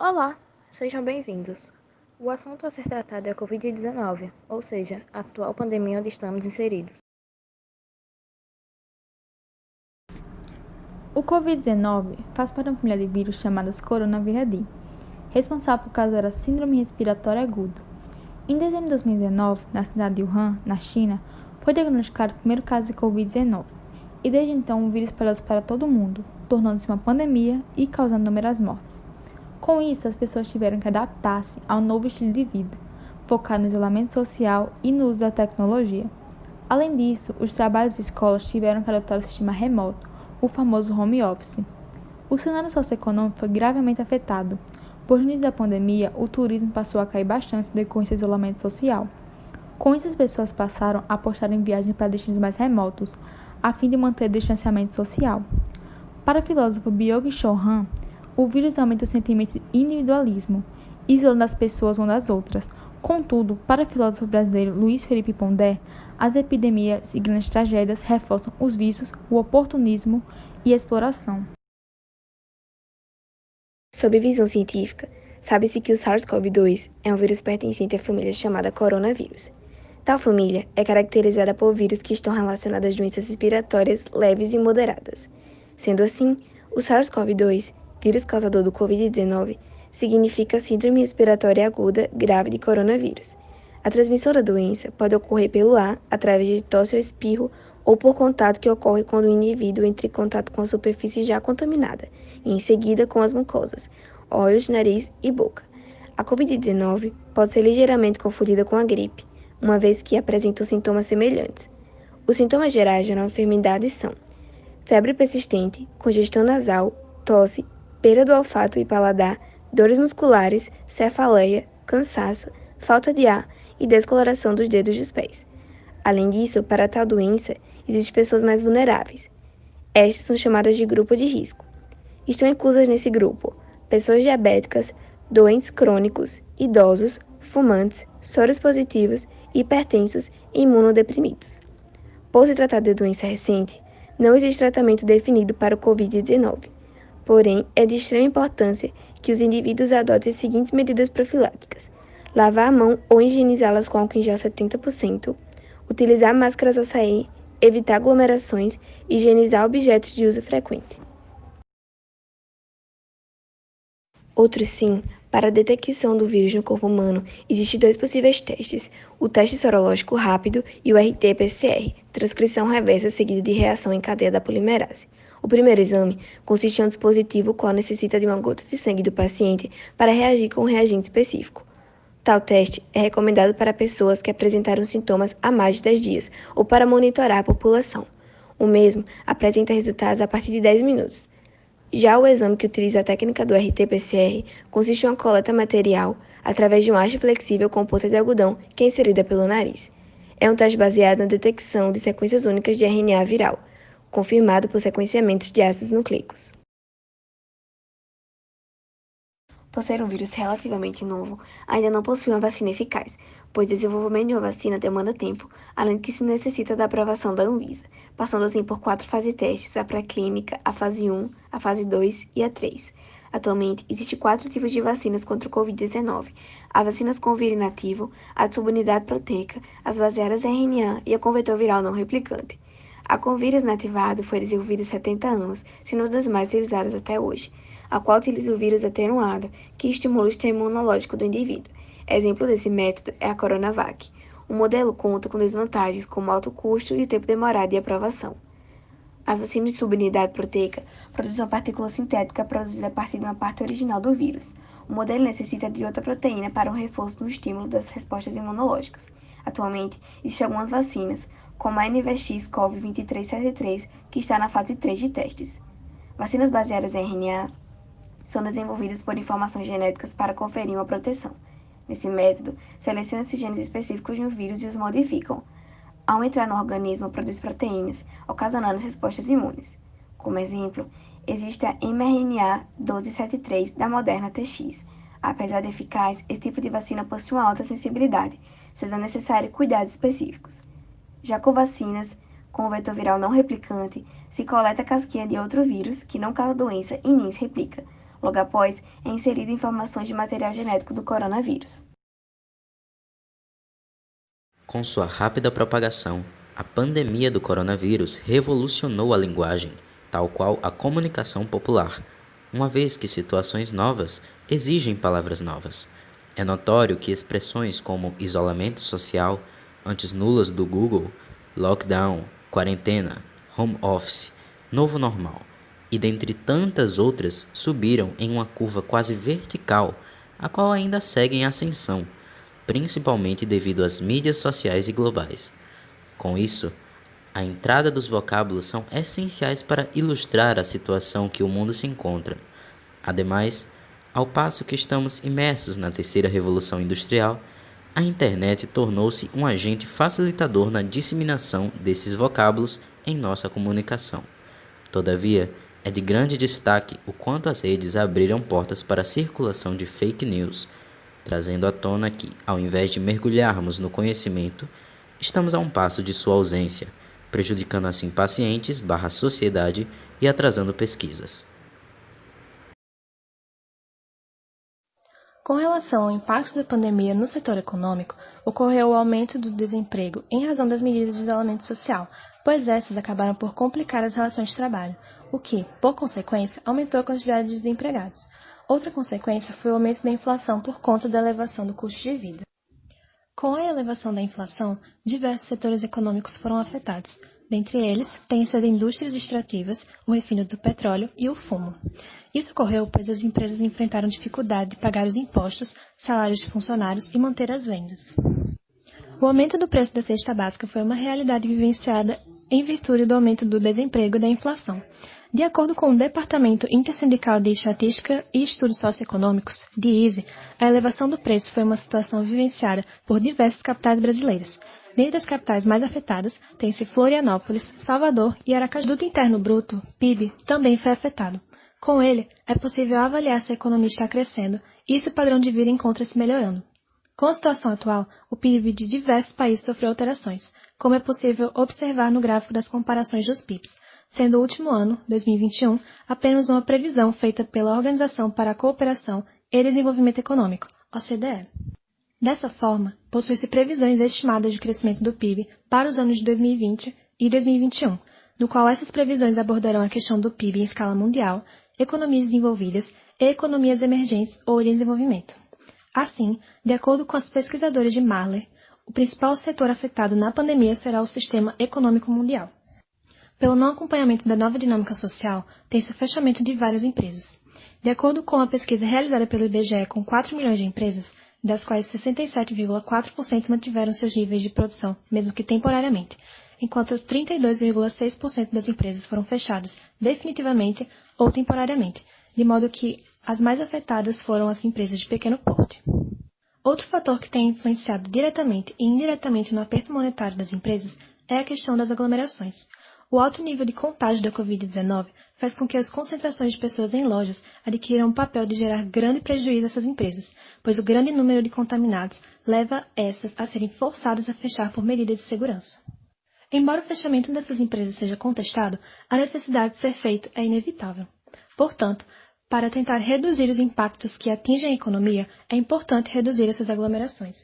Olá, sejam bem-vindos. O assunto a ser tratado é a Covid-19, ou seja, a atual pandemia onde estamos inseridos. O Covid-19 faz parte de uma família de vírus chamados coronaviridae, responsável por causar a síndrome respiratória aguda. Em dezembro de 2019, na cidade de Wuhan, na China, foi diagnosticado o primeiro caso de Covid-19, e desde então o vírus espalhou-se para todo o mundo, tornando-se uma pandemia e causando inúmeras mortes. Com isso, as pessoas tiveram que adaptar-se ao novo estilo de vida, focado no isolamento social e no uso da tecnologia. Além disso, os trabalhos e escolas tiveram que adotar o sistema remoto, o famoso home office. O cenário socioeconômico foi gravemente afetado, pois no início da pandemia o turismo passou a cair bastante decorrência do isolamento social. Com isso, as pessoas passaram a apostar em viagens para destinos mais remotos, a fim de manter o distanciamento social. Para o filósofo Byung-Chul Han, o vírus aumenta o sentimento de individualismo, isolando as pessoas umas das outras. Contudo, para o filósofo brasileiro Luiz Felipe Pondé, as epidemias e grandes tragédias reforçam os vícios, o oportunismo e a exploração. Sob visão científica, sabe-se que o SARS-CoV-2 é um vírus pertencente à família chamada coronavírus. Tal família é caracterizada por vírus que estão relacionados a doenças respiratórias leves e moderadas. Sendo assim, o SARS-CoV-2, vírus causador do Covid-19, significa Síndrome Respiratória Aguda Grave de Coronavírus. A transmissão da doença pode ocorrer pelo ar, através de tosse ou espirro, ou por contato que ocorre quando o indivíduo entra em contato com a superfície já contaminada, e em seguida com as mucosas, olhos, nariz e boca. A Covid-19 pode ser ligeiramente confundida com a gripe, uma vez que apresentam sintomas semelhantes. Os sintomas gerais da nova enfermidade são febre persistente, congestão nasal, tosse, perda do olfato e paladar, dores musculares, cefaleia, cansaço, falta de ar e descoloração dos dedos dos pés. Além disso, para tal doença, existem pessoas mais vulneráveis. Estas são chamadas de grupo de risco. Estão inclusas nesse grupo pessoas diabéticas, doentes crônicos, idosos, fumantes, soros positivos, hipertensos e imunodeprimidos. Por se tratar de doença recente, não existe tratamento definido para o Covid-19. Porém, é de extrema importância que os indivíduos adotem as seguintes medidas profiláticas: lavar a mão ou higienizá-las com álcool em gel 70%, utilizar máscaras ao sair, evitar aglomerações e higienizar objetos de uso frequente. Outro sim, para a detecção do vírus no corpo humano, existem dois possíveis testes: o teste sorológico rápido e o RT-PCR, transcrição reversa seguida de reação em cadeia da polimerase. O primeiro exame consiste em um dispositivo qual necessita de uma gota de sangue do paciente para reagir com um reagente específico. Tal teste é recomendado para pessoas que apresentaram sintomas há mais de 10 dias ou para monitorar a população. O mesmo apresenta resultados a partir de 10 minutos. Já o exame que utiliza a técnica do RT-PCR consiste em uma coleta material através de um haste flexível com ponta de algodão que é inserida pelo nariz. É um teste baseado na detecção de sequências únicas de RNA viral, confirmado por sequenciamentos de ácidos nucleicos. Por ser um vírus relativamente novo, ainda não possui uma vacina eficaz, pois o desenvolvimento de uma vacina demanda tempo, além de que se necessita da aprovação da Anvisa, passando assim por 4 fases de testes: a pré-clínica, a fase 1, a fase 2 e a 3. Atualmente, existem 4 tipos de vacinas contra o Covid-19: as vacinas com vírus inativo, a de subunidade proteica, as baseadas em RNA e a com vetor viral não replicante. A com vírus inativado foi desenvolvida há 70 anos, sendo uma das mais utilizadas até hoje, a qual utiliza o vírus atenuado, que estimula o sistema imunológico do indivíduo. Exemplo desse método é a Coronavac. O modelo conta com desvantagens como alto custo e o tempo demorado de aprovação. As vacinas de subunidade proteica produzem uma partícula sintética produzida a partir de uma parte original do vírus. O modelo necessita de outra proteína para um reforço no estímulo das respostas imunológicas. Atualmente, existem algumas vacinas, como a NVX-CoV2373, que está na fase 3 de testes. Vacinas baseadas em RNA são desenvolvidas por informações genéticas para conferir uma proteção. Nesse método, selecionam-se genes específicos de um vírus e os modificam. Ao entrar no organismo, produz proteínas, ocasionando respostas imunes. Como exemplo, existe a mRNA 1273 da Moderna TX. Apesar de eficaz, esse tipo de vacina possui uma alta sensibilidade, sendo necessário cuidados específicos. Já com vacinas com o vetor viral não replicante, se coleta a casquinha de outro vírus que não causa doença e nem se replica. Logo após, é inserida informações de material genético do coronavírus. Com sua rápida propagação, a pandemia do coronavírus revolucionou a linguagem, tal qual a comunicação popular, uma vez que situações novas exigem palavras novas. É notório que expressões como isolamento social, antes nulas do Google, lockdown, quarentena, home office, novo normal e dentre tantas outras subiram em uma curva quase vertical, a qual ainda segue em ascensão, principalmente devido às mídias sociais e globais. Com isso, a entrada dos vocábulos são essenciais para ilustrar a situação que o mundo se encontra. Ademais, ao passo que estamos imersos na terceira revolução industrial, a internet tornou-se um agente facilitador na disseminação desses vocábulos em nossa comunicação. Todavia, é de grande destaque o quanto as redes abriram portas para a circulação de fake news, trazendo à tona que, ao invés de mergulharmos no conhecimento, estamos a um passo de sua ausência, prejudicando assim pacientes/sociedade e atrasando pesquisas. Com relação ao impacto da pandemia no setor econômico, ocorreu o aumento do desemprego em razão das medidas de isolamento social, pois essas acabaram por complicar as relações de trabalho, o que, por consequência, aumentou a quantidade de desempregados. Outra consequência foi o aumento da inflação por conta da elevação do custo de vida. Com a elevação da inflação, diversos setores econômicos foram afetados. Dentre eles, tem-se as indústrias extrativas, o refino do petróleo e o fumo. Isso ocorreu pois as empresas enfrentaram dificuldade de pagar os impostos, salários de funcionários e manter as vendas. O aumento do preço da cesta básica foi uma realidade vivenciada em virtude do aumento do desemprego e da inflação. De acordo com o Departamento Intersindical de Estatística e Estudos Socioeconômicos, DIESE, a elevação do preço foi uma situação vivenciada por diversas capitais brasileiras. Dentre as capitais mais afetadas, tem-se Florianópolis, Salvador e Aracaju. O Produto Interno Bruto, PIB, também foi afetado. Com ele, é possível avaliar se a economia está crescendo e se o padrão de vida encontra-se melhorando. Com a situação atual, o PIB de diversos países sofreu alterações, como é possível observar no gráfico das comparações dos PIBs, sendo o último ano, 2021, apenas uma previsão feita pela Organização para a Cooperação e Desenvolvimento Econômico, OCDE. Dessa forma, possui-se previsões estimadas de crescimento do PIB para os anos de 2020 e 2021, no qual essas previsões abordarão a questão do PIB em escala mundial, economias desenvolvidas e economias emergentes ou em desenvolvimento. Assim, de acordo com as pesquisadoras de Marler, o principal setor afetado na pandemia será o sistema econômico mundial. Pelo não acompanhamento da nova dinâmica social, tem-se o fechamento de várias empresas. De acordo com a pesquisa realizada pelo IBGE com 4 milhões de empresas, das quais 67,4% mantiveram seus níveis de produção, mesmo que temporariamente, enquanto 32,6% das empresas foram fechadas definitivamente ou temporariamente, de modo que as mais afetadas foram as empresas de pequeno porte. Outro fator que tem influenciado diretamente e indiretamente no aperto monetário das empresas é a questão das aglomerações. O alto nível de contágio da Covid-19 faz com que as concentrações de pessoas em lojas adquiram o papel de gerar grande prejuízo a essas empresas, pois o grande número de contaminados leva essas a serem forçadas a fechar por medida de segurança. Embora o fechamento dessas empresas seja contestado, a necessidade de ser feito é inevitável. Portanto, para tentar reduzir os impactos que atingem a economia, é importante reduzir essas aglomerações.